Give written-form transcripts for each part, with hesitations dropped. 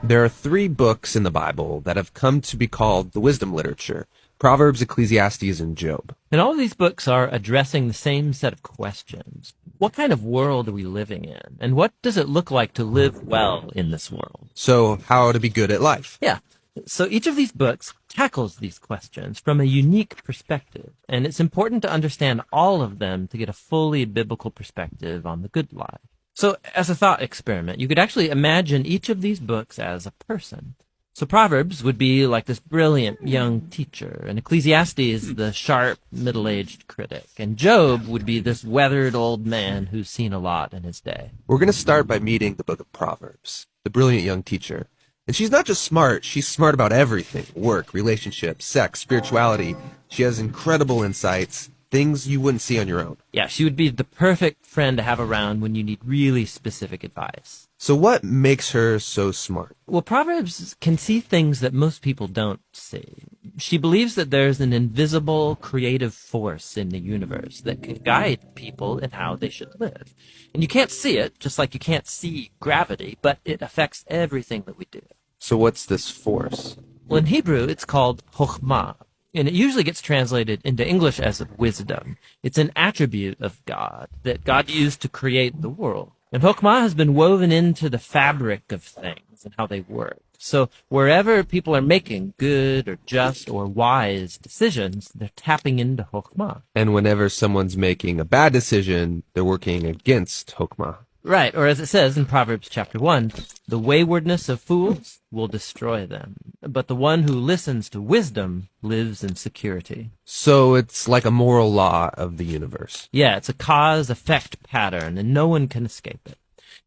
There are three books in the Bible that have come to be called the wisdom literature: Proverbs, Ecclesiastes, and Job. And all of these books are addressing the same set of questions. What kind of world are we living in? And what does it look like to live well in this world? So, how to be good at life. Yeah. So each of these books tackles these questions from a unique perspective. And it's important to understand all of them to get a fully biblical perspective on the good life. So as a thought experiment, you could actually imagine each of these books as a person. So Proverbs would be like this brilliant young teacher, and Ecclesiastes the sharp, middle-aged critic, and Job would be this weathered old man who's seen a lot in his day. We're going to start by meeting the book of Proverbs, the brilliant young teacher. And she's not just smart, she's smart about everything: work, relationships, sex, spirituality. She has incredible insights, things you wouldn't see on your own. Yeah, she would be the perfect friend to have around when you need really specific advice. So what makes her so smart? Well, Proverbs can see things that most people don't see. She believes that there's an invisible creative force in the universe that can guide people in how they should live. And you can't see it, just like you can't see gravity, but it affects everything that we do. So what's this force? Well, in Hebrew, it's called chokhmah, and it usually gets translated into English as wisdom. It's an attribute of God that God used to create the world. And chokhmah has been woven into the fabric of things and how they work. So wherever people are making good or just or wise decisions, they're tapping into chokhmah. And whenever someone's making a bad decision, they're working against Chokmah. Right, or as it says in Proverbs chapter 1, the waywardness of fools will destroy them, but the one who listens to wisdom lives in security. So it's like a moral law of the universe. Yeah, it's a cause-effect pattern, and no one can escape it.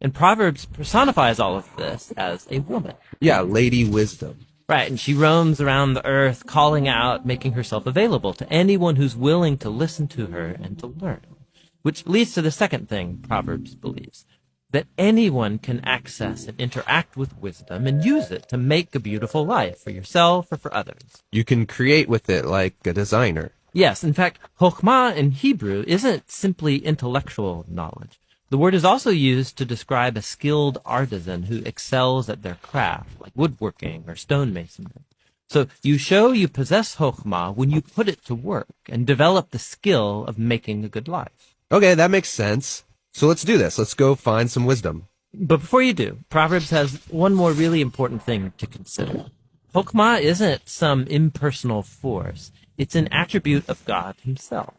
And Proverbs personifies all of this as a woman. Yeah, Lady Wisdom. Right, and she roams around the earth, calling out, making herself available to anyone who's willing to listen to her and to learn. Which leads to the second thing Proverbs believes, that anyone can access and interact with wisdom and use it to make a beautiful life for yourself or for others. You can create with it like a designer. Yes, in fact, chokhmah in Hebrew isn't simply intellectual knowledge. The word is also used to describe a skilled artisan who excels at their craft, like woodworking or stonemasonry. So you show you possess chokhmah when you put it to work and develop the skill of making a good life. Okay, that makes sense. So let's do this. Let's go find some wisdom. But before you do, Proverbs has one more really important thing to consider. Chokhmah isn't some impersonal force. It's an attribute of God himself.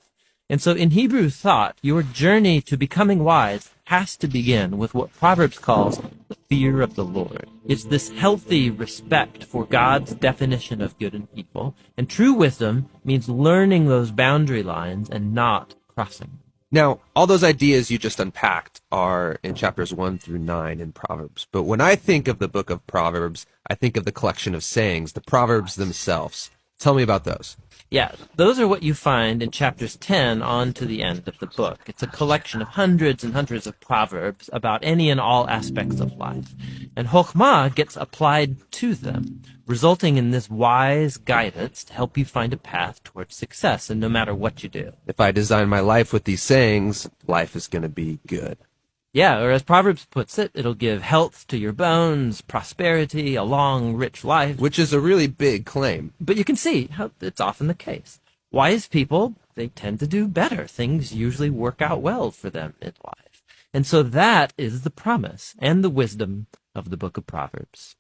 And so in Hebrew thought, your journey to becoming wise has to begin with what Proverbs calls the fear of the Lord. It's this healthy respect for God's definition of good and evil. And true wisdom means learning those boundary lines and not crossing them. Now, all those ideas you just unpacked are in chapters 1 through 9 in Proverbs. But when I think of the book of Proverbs, I think of the collection of sayings, the Proverbs themselves. Tell me about those. Yeah, those are what you find in chapters 10 on to the end of the book. It's a collection of hundreds and hundreds of proverbs about any and all aspects of life. And chokhmah gets applied to them, resulting in this wise guidance to help you find a path towards success, and no matter what you do. If I design my life with these sayings, life is going to be good. Yeah, or as Proverbs puts it, it'll give health to your bones, prosperity, a long, rich life. Which is a really big claim. But you can see how it's often the case. Wise people, they tend to do better. Things usually work out well for them in life. And so that is the promise and the wisdom of the book of Proverbs.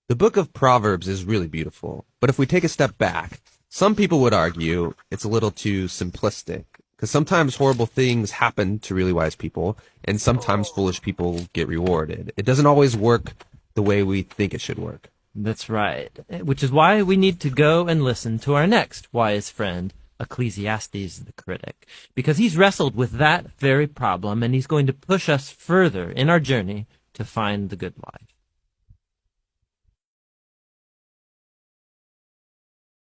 The book of Proverbs is really beautiful. But if we take a step back, some people would argue it's a little too simplistic. Because sometimes horrible things happen to really wise people, and sometimes foolish people get rewarded. It doesn't always work the way we think it should work. That's right. Which is why we need to go and listen to our next wise friend, Ecclesiastes the critic. Because he's wrestled with that very problem, and he's going to push us further in our journey to find the good life.